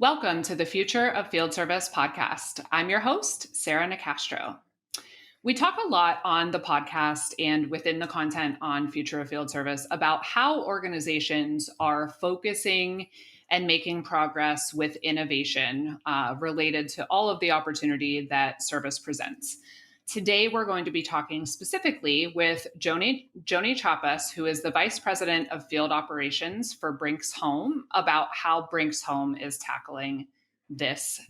Welcome to the Future of Field Service podcast. I'm your host, Sarah Nicastro. We talk a lot on the podcast and within the content on Future of Field Service about how organizations are focusing and making progress with innovation related to all of the opportunity that service presents. Today, we're going to be talking specifically with Joni Chapas, who is the Vice President of Field Operations for Brinks Home, about how Brinks Home is tackling this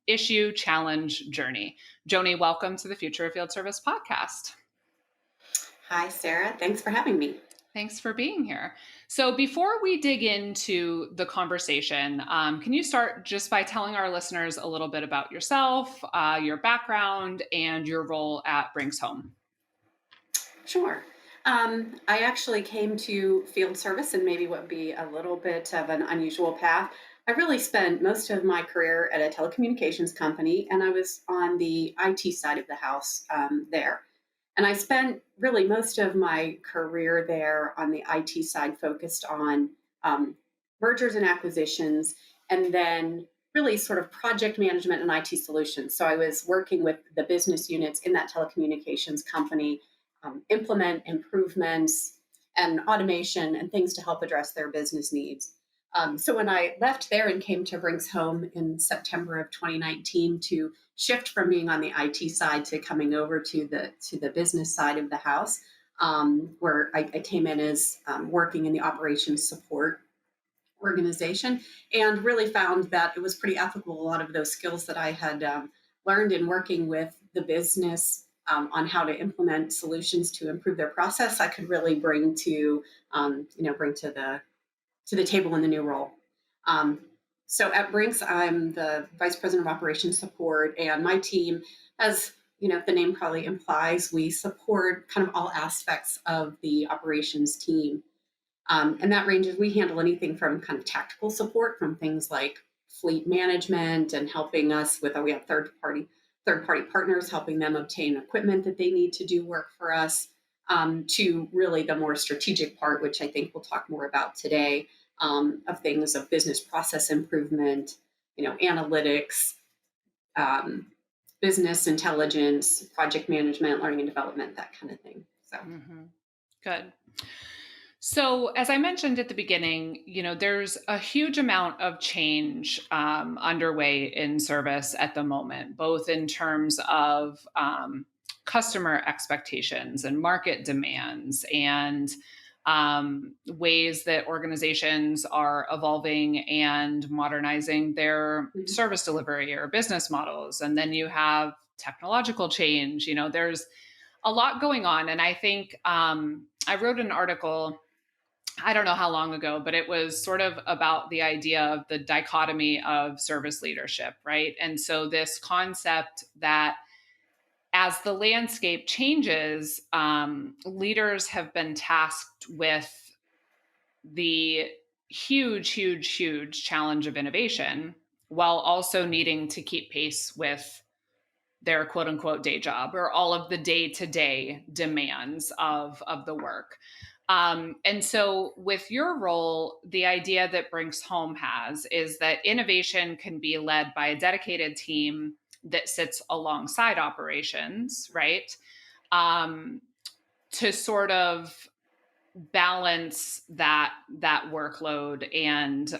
issue, challenge, journey. Joni, welcome to the Future of Field Service podcast. Hi, Sarah. Thanks for having me. Thanks for being here. So before we dig into the conversation, can you start just by telling our listeners a little bit about yourself, your background, and your role at Brinks Home? Sure. I actually came to field service in maybe what would be a little bit of an unusual path. I really spent most of my career at a telecommunications company, and I was on the IT side of the house there. And I spent really most of my career there on the IT side focused on mergers and acquisitions, and then really sort of project management and IT solutions. So I was working with the business units in that telecommunications company, implement improvements and automation and things to help address their business needs. So when I left there and came to Brinks Home in September of 2019 to shift from being on the IT side to coming over to the business side of the house, where I came in as working in the operations support organization, and really found that it was pretty ethical. A lot of those skills that I had learned in working with the business on how to implement solutions to improve their process, I could really bring to bring to the table in the new role. So at Brinks, I'm the Vice President of Operations Support, and my team, as the name probably implies, we support kind of all aspects of the operations team. And that ranges, we handle anything from kind of tactical support from things like fleet management and helping us with, we have third-party partners, helping them obtain equipment that they need to do work for us, to really the more strategic part, which I think we'll talk more about today, of things of business process improvement, analytics, business intelligence, project management, learning and development, that kind of thing. So, Good. So, as I mentioned at the beginning, there's a huge amount of change underway in service at the moment, both in terms of customer expectations and market demands and ways that organizations are evolving and modernizing their service delivery or business models. And then you have technological change. There's a lot going on. And I think I wrote an article, I don't know how long ago, but it was sort of about the idea of the dichotomy of service leadership, right? And so this concept that as the landscape changes, leaders have been tasked with the huge challenge of innovation while also needing to keep pace with their quote unquote day job or all of the day-to-day demands of the work. And so with your role, the idea that Brinks Home has is that innovation can be led by a dedicated team that sits alongside operations, right? To sort of balance that workload and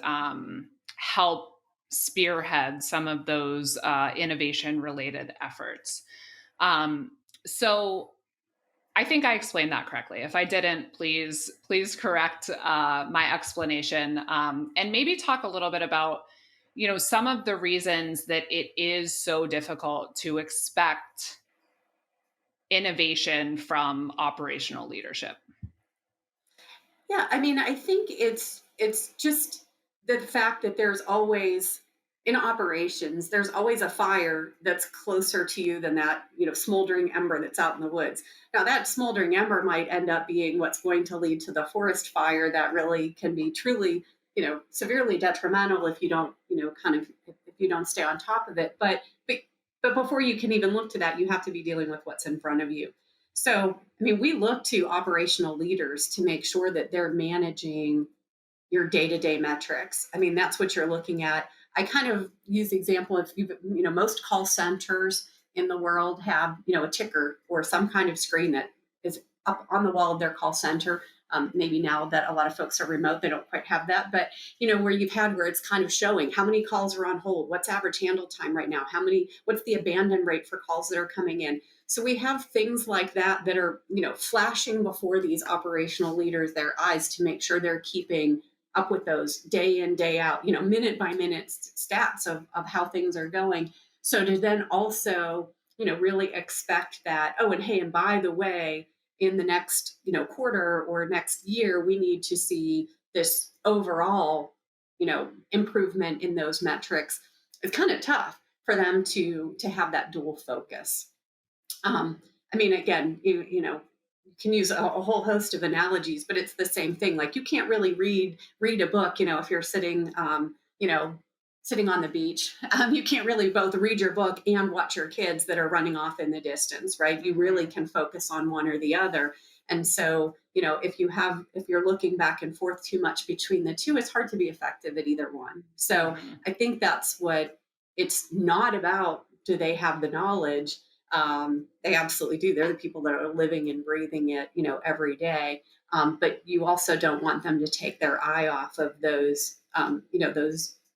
help spearhead some of those innovation-related efforts. So I think I explained that correctly. If I didn't, please correct my explanation, and maybe talk a little bit about, some of the reasons that it is so difficult to expect innovation from operational leadership. Yeah, I mean, I think it's just the fact that there's always in operations, there's always a fire that's closer to you than that, smoldering ember that's out in the woods. Now, that smoldering ember might end up being what's going to lead to the forest fire that really can be truly, severely detrimental if you don't, if you don't stay on top of it. But before you can even look to that, you have to be dealing with what's in front of you. So, I mean, we look to operational leaders to make sure that they're managing your day-to-day metrics. I mean, that's what you're looking at. I kind of use the example of, most call centers in the world have, a ticker or some kind of screen that is up on the wall of their call center. Maybe now that a lot of folks are remote, they don't quite have that, but where you've had where it's kind of showing how many calls are on hold, what's average handle time right now, what's the abandon rate for calls that are coming in. So we have things like that that are, flashing before these operational leaders their eyes to make sure they're keeping up with those day in, day out, minute by minute stats of how things are going. So to then also, really expect that, oh, and hey, and by the way, in the next, quarter or next year, we need to see this overall, improvement in those metrics. It's kind of tough for them to have that dual focus. I mean, again, you can use a whole host of analogies, but it's the same thing. Like you can't really read a book, if you're sitting, sitting on the beach. You can't really both read your book and watch your kids that are running off in the distance, right? You really can focus on one or the other. And so, if you're looking back and forth too much between the two, it's hard to be effective at either one. So Mhm. I think that's what it's not about. Do they have the knowledge? They absolutely do. They're the people that are living and breathing it, every day. But you also don't want them to take their eye off of those,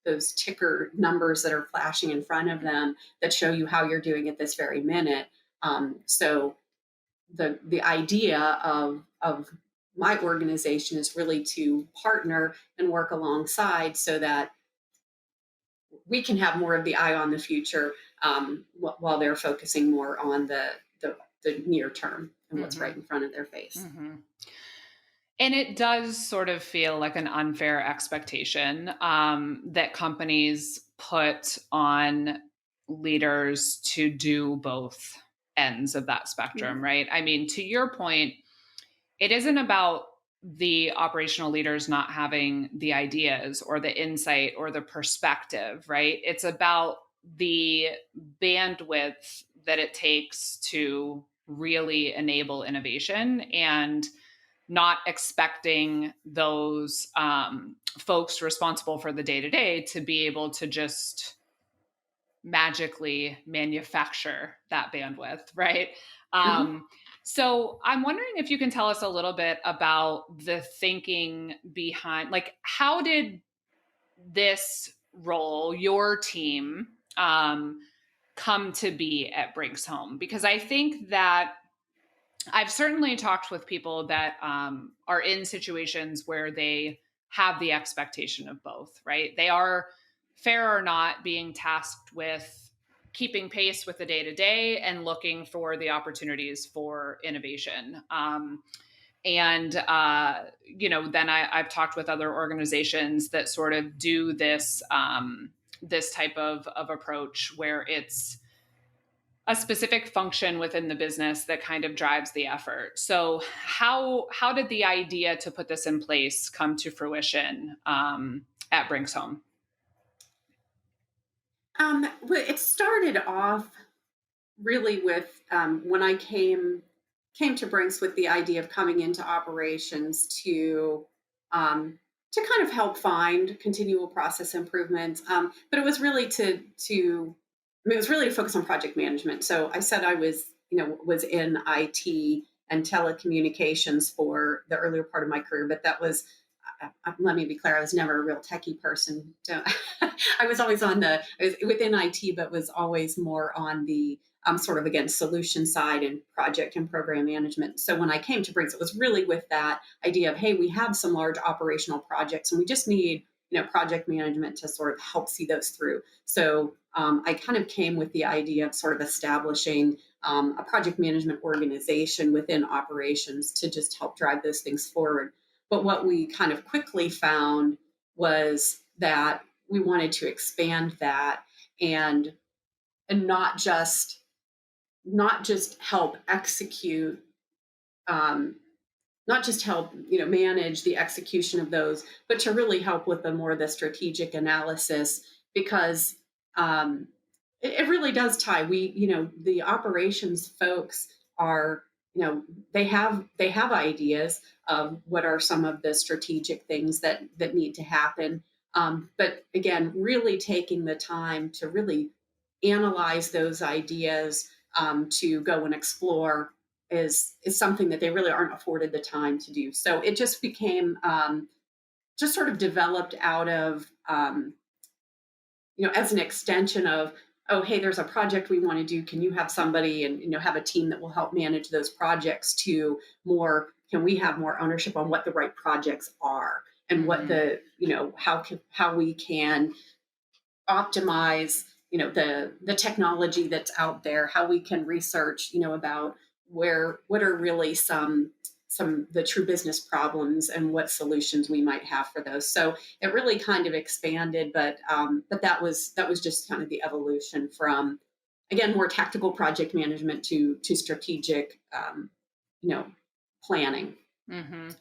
those ticker numbers that are flashing in front of them that show you how you're doing at this very minute. So the idea of my organization is really to partner and work alongside so that we can have more of the eye on the future, while they're focusing more on the near term and what's right Mhm. in front of their face. Mhm. And it does sort of feel like an unfair expectation that companies put on leaders to do both ends of that Mhm. spectrum, right? I mean, to your point, it isn't about the operational leaders not having the ideas or the insight or the perspective, right? It's about the bandwidth that it takes to really enable innovation and not expecting those folks responsible for the day to day to be able to just magically manufacture that bandwidth, right? Uh-huh. So I'm wondering if you can tell us a little bit about the thinking behind, like, how did this role, your team, come to be at Brinks Home? Because I think that I've certainly talked with people that are in situations where they have the expectation of both, right? They are, fair or not, being tasked with keeping pace with the day to day and looking for the opportunities for innovation. Then I've talked with other organizations that sort of do this this type of approach where it's a specific function within the business that kind of drives the effort. So how did the idea to put this in place come to fruition at Brinks Home? Well, it started off really with, when I came to Brinks with the idea of coming into operations um, to kind of help find continual process improvements. But it was really it was really to focus on project management. So I said I was, was in IT and telecommunications for the earlier part of my career, but that was, let me be clear, I was never a real techie person. So I was always I was within IT, but was always more on the, sort of, again, solution side and project and program management. So when I came to Briggs, it was really with that idea of, hey, we have some large operational projects and we just need, project management to sort of help see those through. So I kind of came with the idea of sort of establishing a project management organization within operations to just help drive those things forward. But what we kind of quickly found was that we wanted to expand that and and not just help execute, um, not just help, manage the execution of those, but to really help with the strategic analysis, because it really does tie. The operations folks are, they have ideas of what are some of the strategic things that need to happen. But again, really taking the time to really analyze those ideas, to go and explore is something that they really aren't afforded the time to do. So it just became, just sort of developed out of, as an extension of, oh, hey, there's a project we want to do. Can you have somebody and, have a team that will help manage those projects, to more, can we have more ownership on what the right projects are, and what Hmm. the, how we can optimize, the technology that's out there, how we can research, about what are really some the true business problems, and what solutions we might have for those. So it really kind of expanded, but that was just kind of the evolution from, again, more tactical project management to strategic, you know planning. Hmm.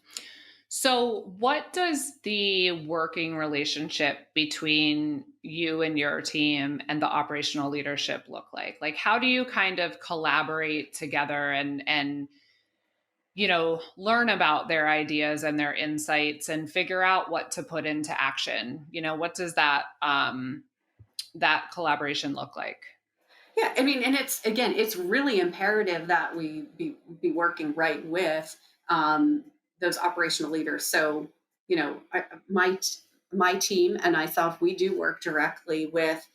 So, what does the working relationship between you and your team and the operational leadership look like? Like, how do you kind of collaborate together and learn about their ideas and their insights and figure out what to put into action? What does that collaboration look like? Yeah, I mean, and it's really imperative that we be working right with, those operational leaders. So, my team and myself, we do work directly with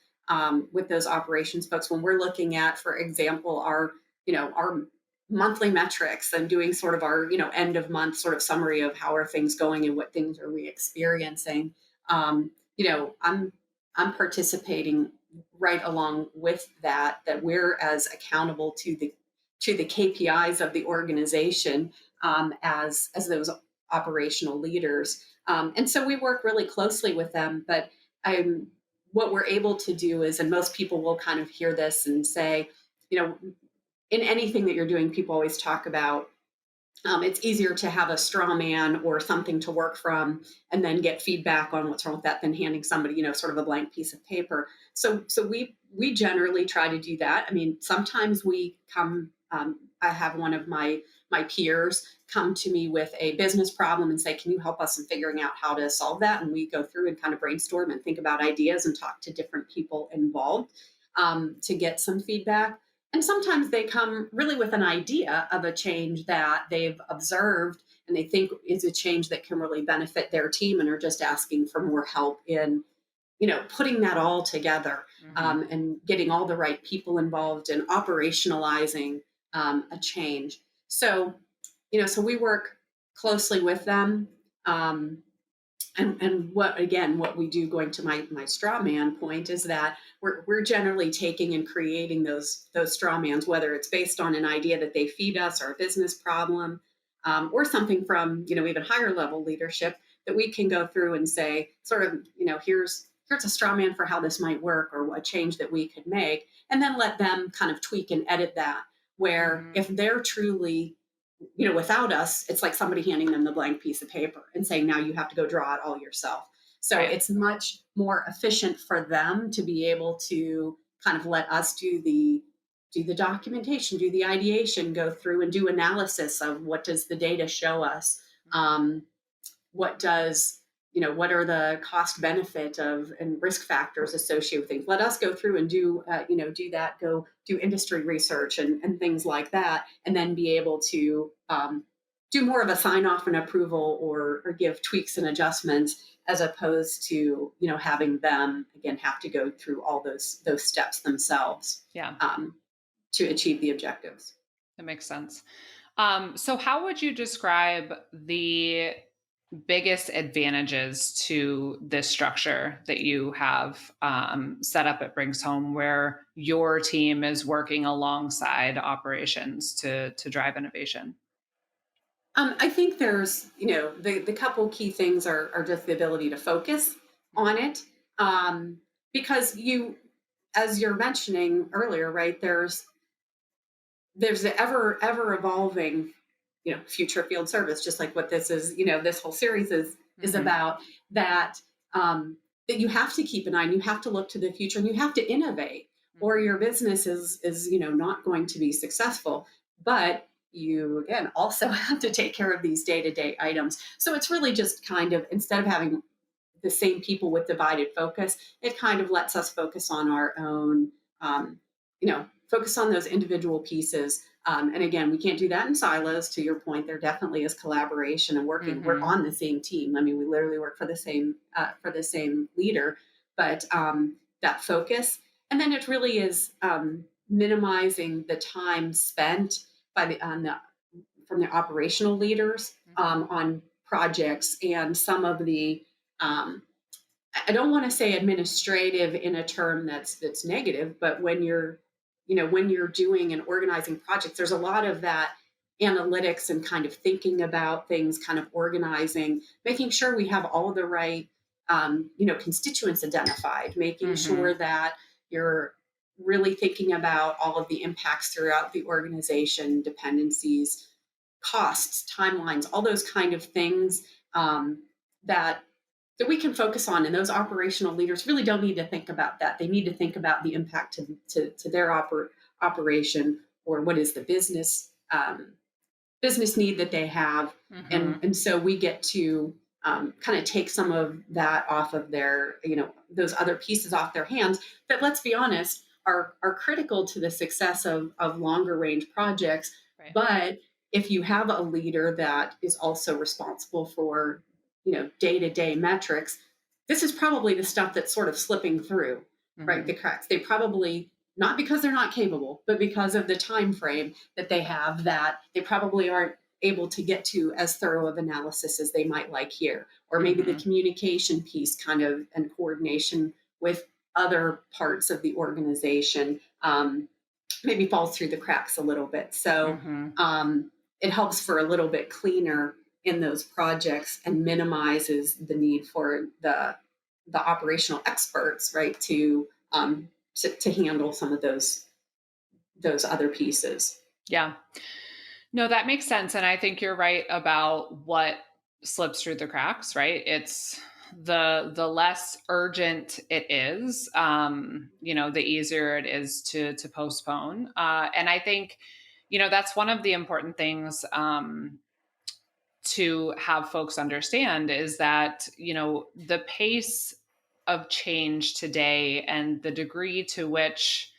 those operations folks when we're looking at, for example, our monthly metrics, and doing sort of our, end of month sort of summary of how are things going and what things are we experiencing. I'm participating right along with that we're as accountable to the KPIs of the organization, as those operational leaders. And so we work really closely with them. But I'm what we're able to do is, and most people will kind of hear this and say, you know, in anything that you're doing, people always talk about, it's easier to have a straw man or something to work from, and then get feedback on what's wrong with that, than handing somebody, sort of a blank piece of paper. So we generally try to do that. I mean, sometimes we come. I have one of my peers come to me with a business problem and say, "Can you help us in figuring out how to solve that?" And we go through and kind of brainstorm and think about ideas and talk to different people involved, to get some feedback. And sometimes they come really with an idea of a change that they've observed, and they think is a change that can really benefit their team, and are just asking for more help in, putting that all together, Hmm. and getting all the right people involved in operationalizing, a change. So we work closely with them. Um, and what we do, going to my straw man point, is that we're generally taking and creating those straw mans, whether it's based on an idea that they feed us, or a business problem, or something from, even higher level leadership, that we can go through and say, sort of, here's a straw man for how this might work, or a change that we could make, and then let them kind of tweak and edit that, where Hmm. if they're truly, without us, it's like somebody handing them the blank piece of paper and saying, now you have to go draw it all yourself. So Right. it's much more efficient for them to be able to kind of let us do the documentation, do the ideation, go through and do analysis of what does the data show us. Um, what are the cost benefit of and risk factors associated with things. Let us go through and do that, go do industry research and things like that, and then be able to, do more of a sign off and approval, or give tweaks and adjustments, as opposed to, having them again have to go through all those steps themselves, Yeah, um, to achieve the objectives. that makes sense. So, how would you describe the biggest advantages to this structure that you have set up at Brinks Home, where your team is working alongside operations to drive innovation? I think there's, the couple key things are just the ability to focus on Mhm. it. Because as you're mentioning earlier, right, there's the ever evolving, future field service, just like what this is, this whole series is Mhm. about, that, that you have to keep an eye, and you have to look to the future, and you have to innovate, or Mhm. your business is not going to be successful. But you again also have to take care of these day-to-day items. So it's really just kind of, instead of having the same people with divided focus, it kind of lets us focus on our own, focus on those individual pieces. And again, we can't do that in silos. To your point, there definitely is collaboration and working. We're Mhm. on the same team. I mean, we literally work for the same leader, but that focus, and then it really is minimizing the time spent by the on the from the operational leaders Mhm. on projects and some of the um, I don't want to say administrative in a term that's negative, but when you're doing and organizing projects, there's a lot of that analytics and kind of thinking about things, kind of organizing, making sure we have all the right constituents identified, making sure Mhm. that you're really thinking about all of the impacts throughout the organization, dependencies, costs, timelines, all those kind of things that we can focus on. And those operational leaders really don't need to think about that. They need to think about the impact to their operation, or what is the business need that they have. Mhm. And so we get to kind of take some of that off of their, those other pieces off their hands that, let's be honest, are critical to the success of longer range projects. Right. But if you have a leader that is also responsible for, day-to-day metrics, this is probably the stuff that's sort of slipping through, right? The Mhm. cracks. They probably, not because they're not capable, but because of the time frame that they have, that they probably aren't able to get to as thorough of analysis as they might like here. Or maybe the Mhm. communication piece, kind of, and coordination with other parts of the organization, maybe falls through the cracks a little bit. So Mhm. it helps for a little bit cleaner in those projects and minimizes the need for the operational experts, right, to handle some of those other pieces. Yeah. No, that makes sense, and I think you're right about what slips through the cracks, right? It's the less urgent it is, the easier it is to postpone. And I think, that's one of the important things to have folks understand is that, the pace of change today and the degree to which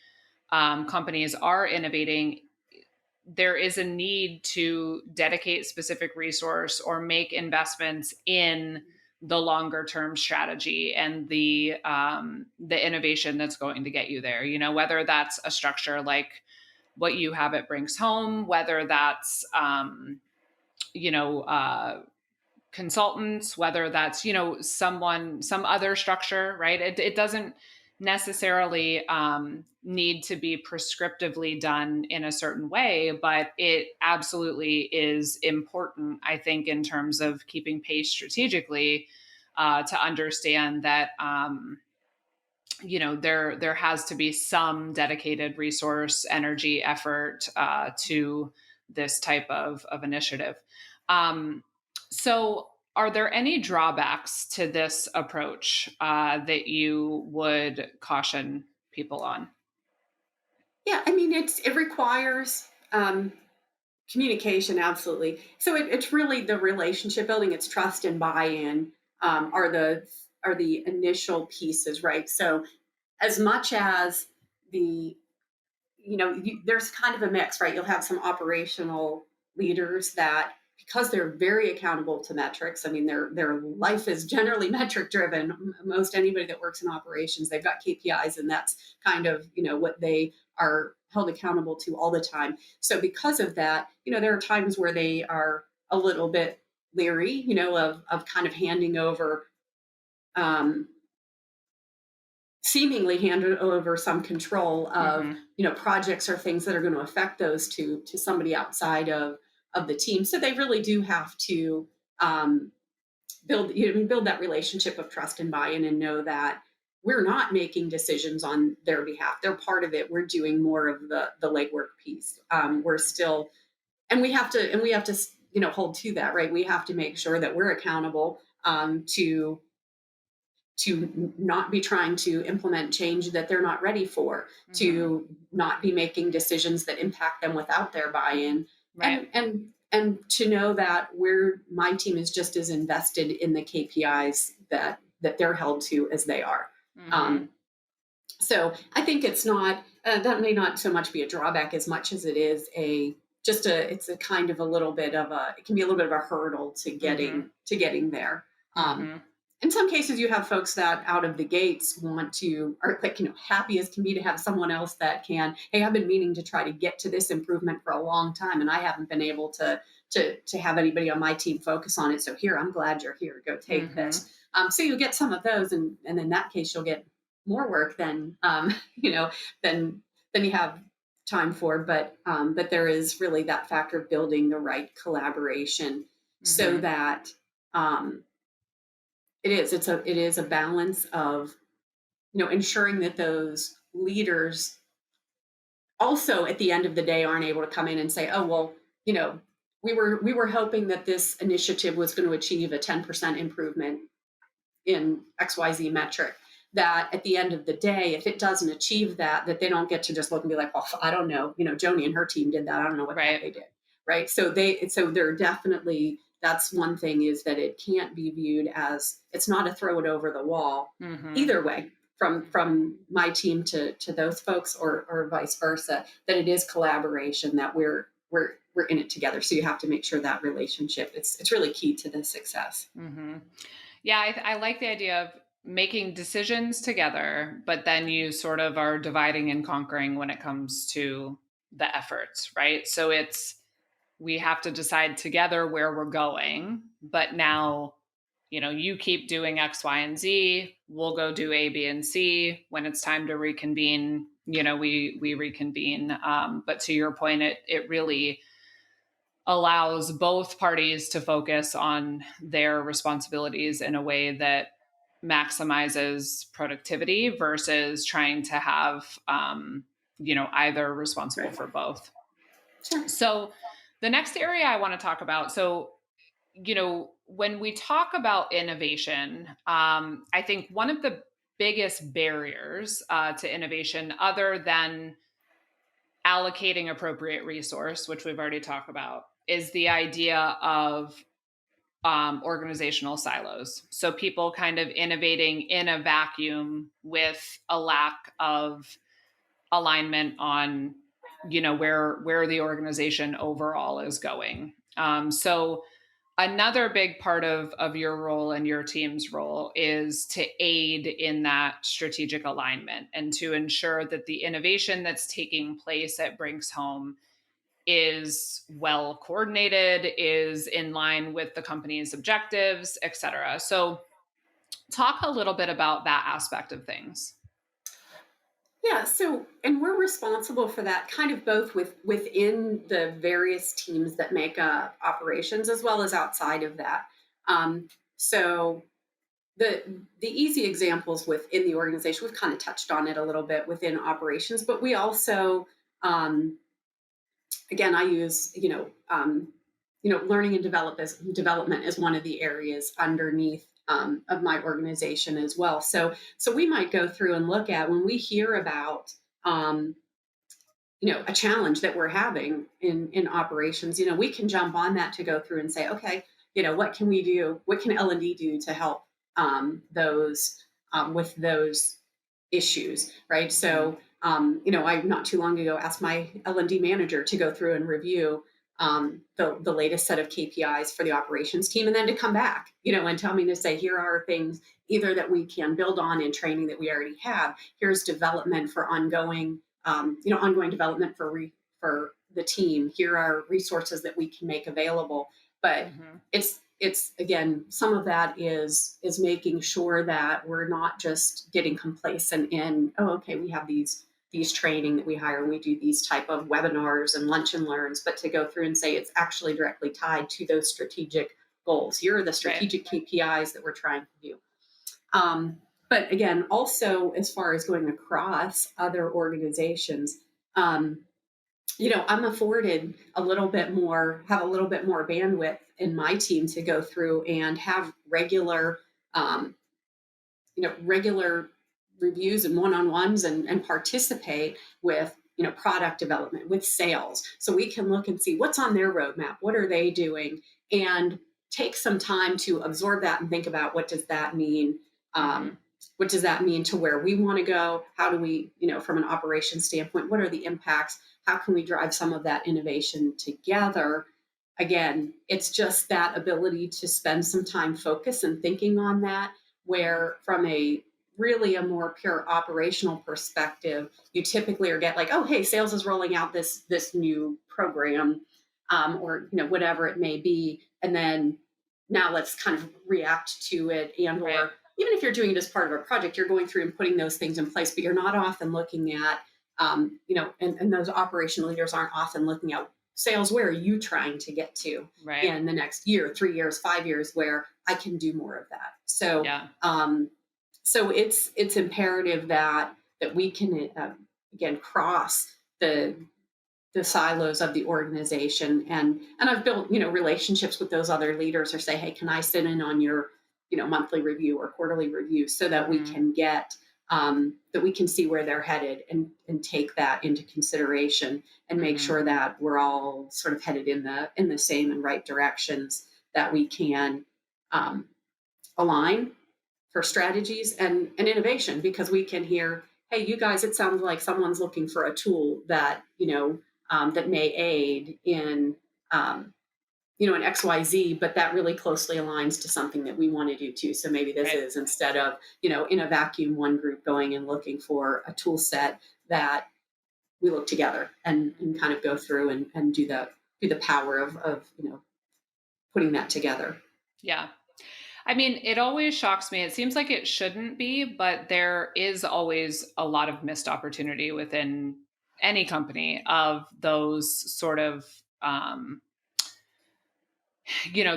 companies are innovating, there is a need to dedicate specific resource or make investments in the longer term strategy and the innovation that's going to get you there. Whether that's a structure like what you have at Brinks Home, whether that's you know uh, consultants, whether that's, some other structure, right? It doesn't necessarily need to be prescriptively done in a certain way, but it absolutely is important, I think, in terms of keeping pace strategically, to understand that, there has to be some dedicated resource, energy, effort, to this type of initiative. Um, so, are there any drawbacks to this approach that you would caution people on? Yeah, I mean, it requires communication, absolutely. So it's really the relationship building. It's trust and buy-in, are the initial pieces, right? So as much as the there's kind of a mix, right? You'll have some operational leaders that, because they're very accountable to metrics. I mean, their life is generally metric driven. Most anybody that works in operations, they've got KPIs, and that's kind of what they are held accountable to all the time. So because of that, there are times where they are a little bit leery, of kind of handing over. Um, Seemingly handed over some control of Hmm. projects or things that are going to affect those to somebody outside of the team. So they really do have to um, build that relationship of trust and buy-in, and know that we're not making decisions on their behalf. They're part of it. We're doing more of the legwork piece. We're still, and we have to hold to that, right? We have to make sure that we're accountable to not be trying to implement change that they're not ready for, Hmm. to not be making decisions that impact them without their buy-in, Right. and to know that my team is just as invested in the KPIs that that they're held to as they are. Mhm. Um, so I think it's not that may not so much be a drawback as much as it is a just a it's a kind of a little bit of a it can be a little bit of a hurdle Mhm. to getting there. Um, Mhm. in some cases, you have folks that out of the gates are like happy as can be to have someone else that can. Hey, I've been meaning to try to get to this improvement for a long time, and I haven't been able to have anybody on my team focus on it. So here, I'm glad you're here. Go take Mhm. this. So you'll get some of those, and in that case, you'll get more work than you know than than you have time for. But there is really that factor of building the right collaboration so Mhm. that um, it is a balance of ensuring that those leaders also at the end of the day aren't able to come in and say, oh well, you know we were hoping that this initiative was going to achieve a 10% improvement in XYZ metric. That at the end of the day, if it doesn't achieve that, that they don't get to just look and be like, well, I don't know, Joni and her team did that. I don't know what the heck Right. they did. Right. So they're definitely, that's one thing, is that it can't be viewed as, it's not a throw it over the wall Mhm. either way, from my team to those folks, or vice versa, that it is collaboration, that we're in it together. So you have to make sure that relationship, it's really key to the success. Mhm. Yeah, I like the idea of making decisions together, but then you sort of are dividing and conquering when it comes to the efforts, right? So it's we have to decide together where we're going, but now, you keep doing X, Y, and Z. We'll go do A, B, and C. When it's time to reconvene, we reconvene. But to your point, it really allows both parties to focus on their responsibilities in a way that maximizes productivity versus trying to have either responsible Right. for both. Sure. So the next area I want to talk about, so when we talk about innovation, I think one of the biggest barriers to innovation, other than allocating appropriate resource, which we've already talked about, is the idea of organizational silos. So people kind of innovating in a vacuum with a lack of alignment on where the organization overall is going. So another big part of your role and your team's role is to aid in that strategic alignment and to ensure that the innovation that's taking place at Brinks Home is well coordinated, is in line with the company's objectives, et cetera. So talk a little bit about that aspect of things. Yeah, so and we're responsible for that kind of both within the various teams that make operations as well as outside of that. So the easy examples within the organization, we've kind of touched on it a little bit within operations, but we also again, I use learning and development is one of the areas underneath of my organization as well. So we might go through and look at when we hear about um, a challenge that we're having in operations. We can jump on that to go through and say, okay, what can we do? What can L&D do to help those with those issues, right? Mhm. So, I not too long ago asked my L&D manager to go through and review the latest set of KPIs for the operations team, and then to come back, and tell me to say, here are things either that we can build on in training that we already have. Here's development for ongoing development for the team. Here are resources that we can make available. But Mhm. it's again, some of that is making sure that we're not just getting complacent in, oh, okay, we have these training that we hire and we do these type of webinars and lunch and learns, but to go through and say it's actually directly tied to those strategic goals. Here are the Right. strategic KPIs that we're trying to do. But again, also as far as going across other organizations, um, I'm afforded have a little bit more bandwidth in my team to go through and have um, regular reviews and one-on-ones, and participate with product development, with sales, so we can look and see what's on their roadmap, what are they doing, and take some time to absorb that and think about what does that mean Hmm. What does that mean to where we want to go? How do we, from an operation standpoint, what are the impacts? How can we drive some of that innovation together? Again, it's just that ability to spend some time focus and thinking on that, Hmm. where from a really a more pure operational perspective, you typically are get like, oh, hey, sales is rolling out this new program, or whatever it may be, and then now let's kind of react to it, and Right. or even if you're doing it as part of a project, you're going through and putting those things in place, but you're not often looking at, and those operational leaders aren't often looking at sales. Where are you trying to get to Right. in the next year, 3 years, 5 years, where I can do more of that? So, Yeah. it's imperative that we can, again, cross the the silos of the organization, and I've built relationships with those other leaders, or say, hey, can I sit in on your monthly review or quarterly review, so that we Hmm. can get, that we can see where they're headed, and take that into consideration, and make Hmm. sure that we're all sort of headed in the same and right directions, that we can, um, align for strategies and innovation, because we can hear, hey, you guys, it sounds like someone's looking for a tool that that may aid in, um, in XYZ, but that really closely aligns to something that we want to do too. So maybe this Right. is, instead of in a vacuum, one group going and looking for a tool set, that we look together, and kind of go through and do the power of putting that together. Yeah. I mean, it always shocks me. It seems like it shouldn't be, but there is always a lot of missed opportunity within any company of those sort of,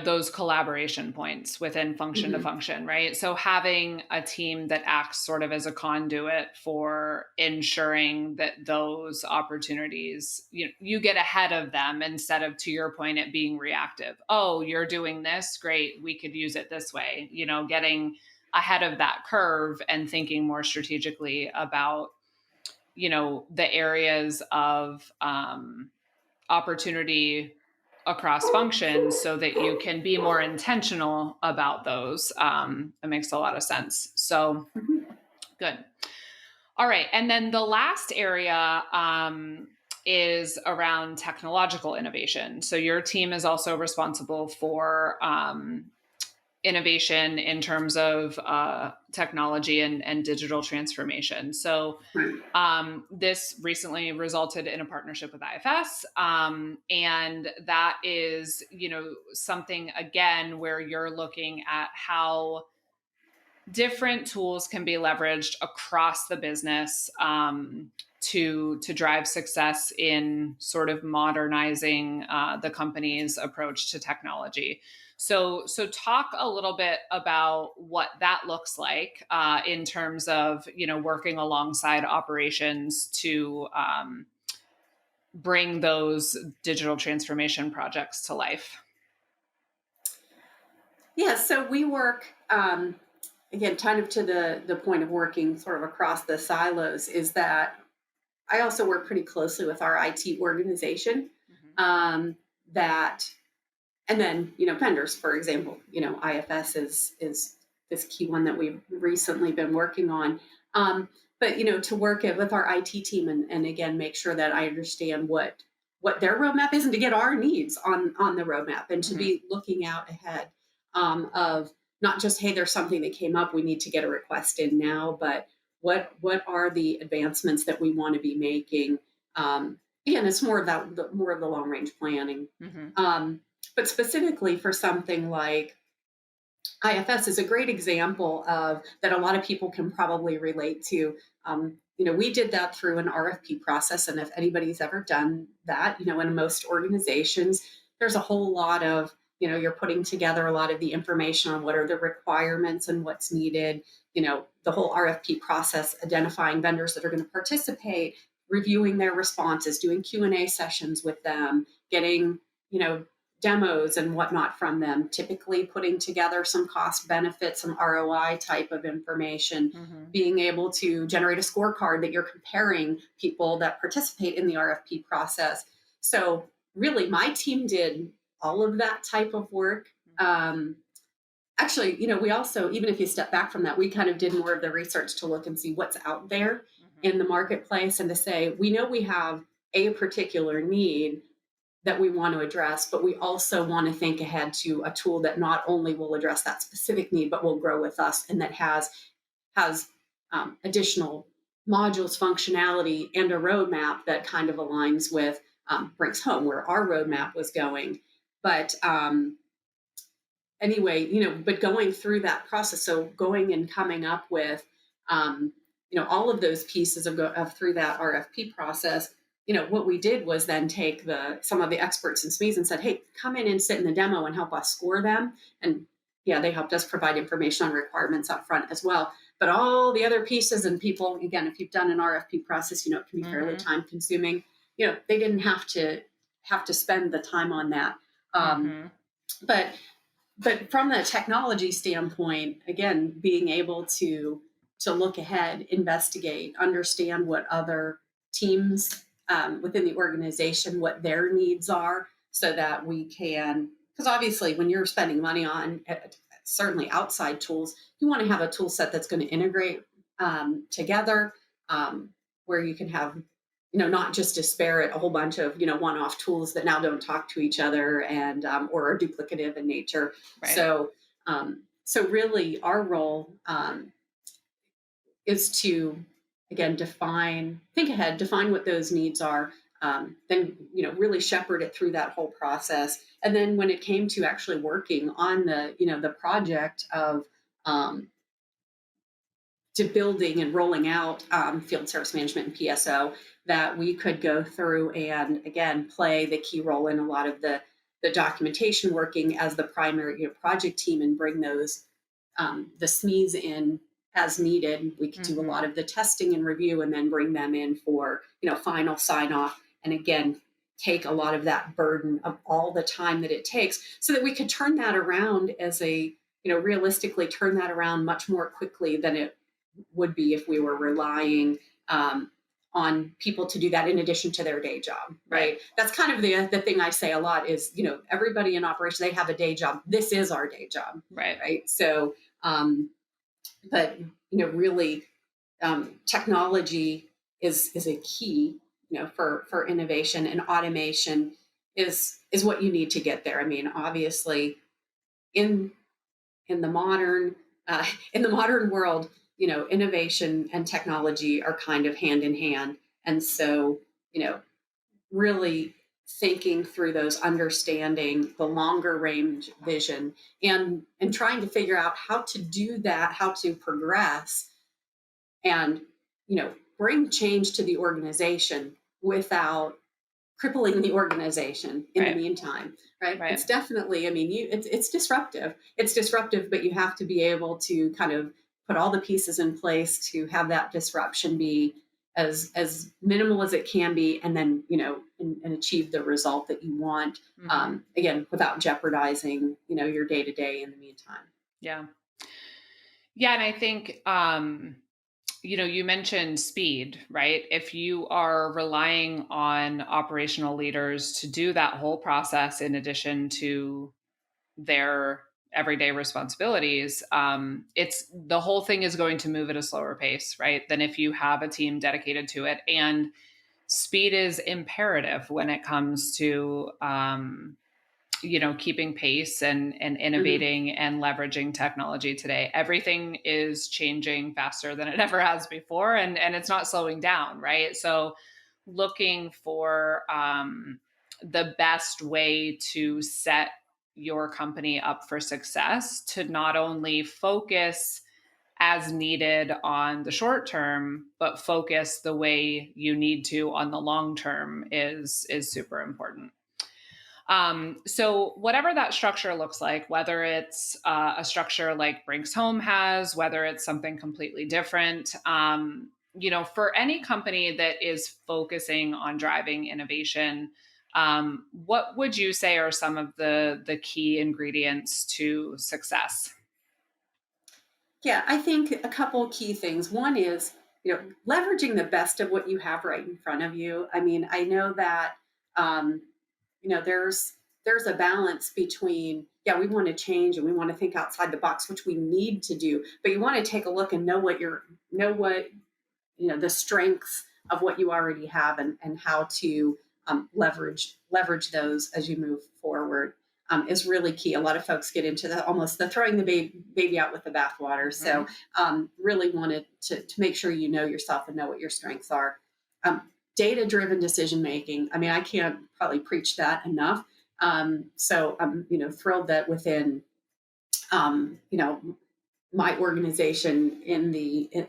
those collaboration points within function to Hmm. function, right? So having a team that acts sort of as a conduit for ensuring that those opportunities, you get ahead of them, instead of, to your point, it being reactive. Oh, you're doing this, great, we could use it this way. Getting ahead of that curve and thinking more strategically about the areas of opportunity across functions, so that you can be more intentional about those. It makes a lot of sense. So good. All right. And then the last area is around technological innovation. So your team is also responsible for innovation in terms of technology and digital transformation. So Right. this recently resulted in a partnership with IFS. And that is, something again where you're looking at how different tools can be leveraged across the business, to drive success in sort of modernizing the company's approach to technology. So talk a little bit about what that looks like in terms of working alongside operations to bring those digital transformation projects to life. Yeah, so we work, again, kind of to the point of working sort of across the silos, is that I also work pretty closely with our IT organization, Hmm. um, that, and then vendors, for example, IFS is this key one that we've recently been working on. But to work it with our IT team, and again, make sure that I understand what their roadmap is, and to get our needs on the roadmap, and to Hmm. be looking out ahead, of not just, hey, there's something that came up, we need to get a request in now, but what are the advancements that we want to be making. Again, it's more of more of the long range planning. Hmm. um, but specifically for something like IFS is a great example of that, a lot of people can probably relate to. We did that through an RFP process, and if anybody's ever done that, in most organizations, there's a whole lot of, you're putting together a lot of the information on what are the requirements and what's needed. The whole RFP process, identifying vendors that are going to participate, reviewing their responses, doing Q&A sessions with them, getting you know demos and whatnot from them, typically putting together some cost benefit, some ROI type of information, Hmm. being able to generate a scorecard that you're comparing people that participate in the RFP process. So, really, my team did all of that type of work. Actually, we also, even if you step back from that, we kind of did more of the research to look and see what's out there Mhm. in the marketplace and to say, we know we have a particular need that we want to address, but we also want to think ahead to a tool that not only will address that specific need, but will grow with us and that has additional modules, functionality, and a roadmap that kind of aligns with Brinks Home, where our roadmap was going. But anyway, but going through that process, so going and coming up with, um, all of those pieces of through that RFP process. What we did was then take some of the experts in SMEs and said, hey, come in and sit in the demo and help us score them. And yeah, they helped us provide information on requirements up front as well. But all the other pieces and people, again, if you've done an RFP process, it can be fairly Mhm. time consuming. They didn't have to spend the time on that. Um, Mhm. but but from a technology standpoint, again, being able to look ahead, investigate, understand what other teams within the organization, what their needs are, so that we can, because obviously when you're spending money on certainly outside tools, you want to have a tool set that's going to integrate together, um, where you can have not just disparate a whole bunch of one-off tools that now don't talk to each other and or are duplicative in nature. Right. So really our role is to, again, think ahead, define what those needs are, then really shepherd it through that whole process. And then when it came to actually working on the project of to building and rolling out field service management and PSO, that we could go through and again play the key role in a lot of the documentation, working as the primary project team and bring those the SMEs in as needed. We could do a lot Mhm. of the testing and review and then bring them in for final sign off. And again, take a lot of that burden of all the time that it takes so that we could turn that around as a realistically turn that around much more quickly than it would be if we were relying on people to do that in addition to their day job, Right. right? That's kind of the thing I say a lot is, everybody in operation, they have a day job. This is our day job, Right. right? So, but, really, technology is a key, for innovation, and automation is what you need to get there. I mean, obviously, in in the modern in the modern world, innovation and technology are kind of hand in hand, and so really thinking through those, understanding the longer range vision, and trying to figure out how to do that, how to progress, and bring change to the organization without crippling the organization in the Right. meantime, right? Right. It's definitely, I mean, it's disruptive. It's disruptive, but you have to be able to kind of put all the pieces in place to have that disruption be as minimal as it can be, and then and achieve the result that you want. Mhm. Again, without jeopardizing your day to day in the meantime. Yeah. Yeah, and I think you mentioned speed, right? If you are relying on operational leaders to do that whole process in addition to their everyday responsibilities, it's the whole thing is going to move at a slower pace, right? Than if you have a team dedicated to it. And speed is imperative when it comes to keeping pace and Mhm. innovating and leveraging technology today. Everything is changing faster than it ever has before, and it's not slowing down, right? So looking for the best way to set your company up for success, to not only focus as needed on the short term but focus the way you need to on the long term is super important. So whatever that structure looks like, whether it's a structure like Brinks Home has, whether it's something completely different, for any company that is focusing on driving innovation, what would you say are some of the key ingredients to success? Yeah, I think a couple key things. One is, leveraging the best of what you have right in front of you. I mean, I know that, um, there's there's a balance between, yeah, we want to change and we want to think outside the box, which we need to do, but you want to take a look and know what the strengths of what you already have, and how to leverage those as you move forward, is really key. A lot of folks get into the almost the throwing the baby out with the bathwater. So Mhm. really wanted to make sure you know yourself and know what your strengths are. Data driven decision making. I mean, I can't probably preach that enough. So I'm thrilled that within you know my organization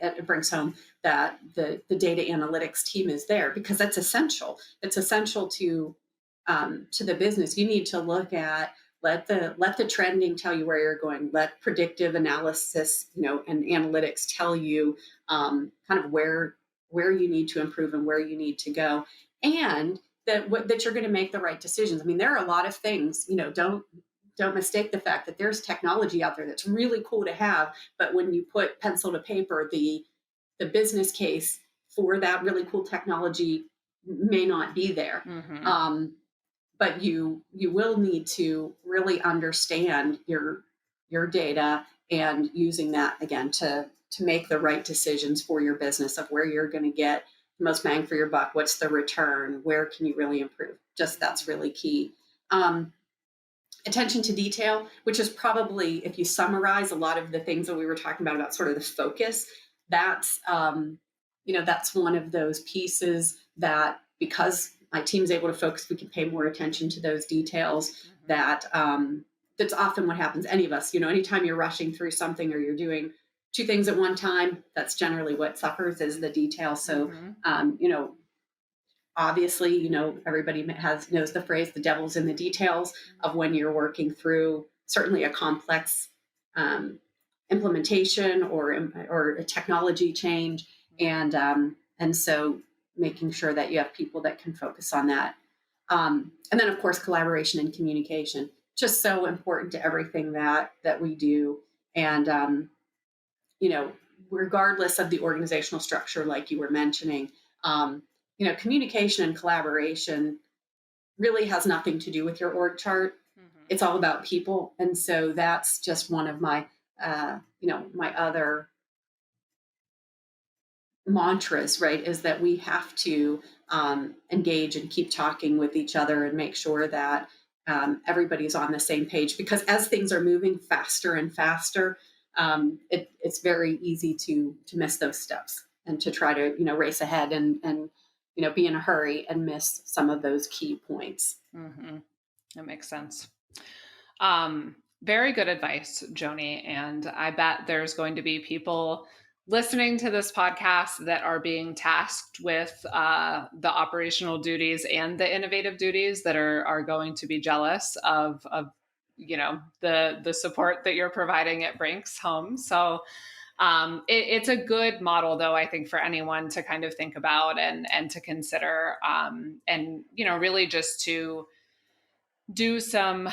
at Brinks Home, that the data analytics team is there, because that's essential. It's essential to the business. You need to look at, let the trending tell you where you're going. Let predictive analysis, and analytics tell you kind of where you need to improve and where you need to go, and that you're going to make the right decisions. I mean, there are a lot of things. Don't mistake the fact that there's technology out there that's really cool to have, but when you put pencil to paper, the business case for that really cool technology may not be there. Mhm. But you will need to really understand your data, and using that again to make the right decisions for your business, of where you're going to get the most bang for your buck, what's the return, where can you really improve. Just that's really key. um, Attention to detail, which is probably, if you summarize a lot of the things that we were talking about sort of the focus, that's that's one of those pieces that, because my team's able to focus, we can pay more attention to those details. Mhm. That's often what happens. Any of us, anytime you're rushing through something or you're doing two things at one time, that's generally what suffers, is the detail. So Mhm. um, you know obviously, everybody knows the phrase, the devil's in the details, of when you're working through certainly a complex um, implementation, or a technology change. And so making sure that you have people that can focus on that. And then of course, collaboration and communication, just so important to everything that we do. And you know, regardless of the organizational structure, like you were mentioning, um, communication and collaboration really has nothing to do with your org chart. Mhm. It's all about people. And so that's just one of my other mantras, right? Is that we have to engage and keep talking with each other, and make sure that everybody's on the same page, because as things are moving faster and faster, it's very easy to miss those steps, and to try to race ahead, and be in a hurry and miss some of those key points. Mhm. That makes sense. Very good advice, Joni. And I bet there's going to be people listening to this podcast that are being tasked with the operational duties and the innovative duties, that are going to be jealous of the support that you're providing at Brinks Home. So it's a good model, though, I think, for anyone to kind of think about and to consider, and really just to do some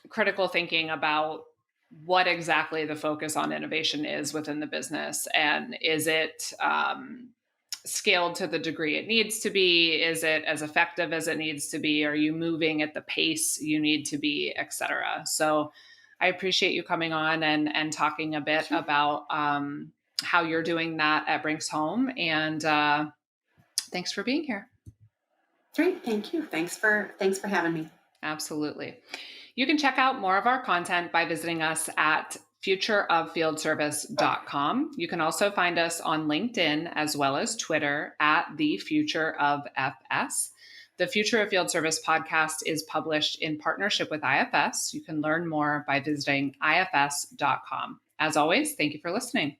critical thinking about what exactly the focus on innovation is within the business, and is it scaled to the degree it needs to be? Is it as effective as it needs to be? Are you moving at the pace you need to be, et cetera? So I appreciate you coming on and talking a bit Sure. about how you're doing that at Brinks Home, and thanks for being here. Great. Thank you. Thanks for having me. Absolutely. You can check out more of our content by visiting us at futureoffieldservice.com. You can also find us on LinkedIn as well as Twitter at the Future of FS. The Future of Field Service podcast is published in partnership with IFS. You can learn more by visiting ifs.com. As always, thank you for listening.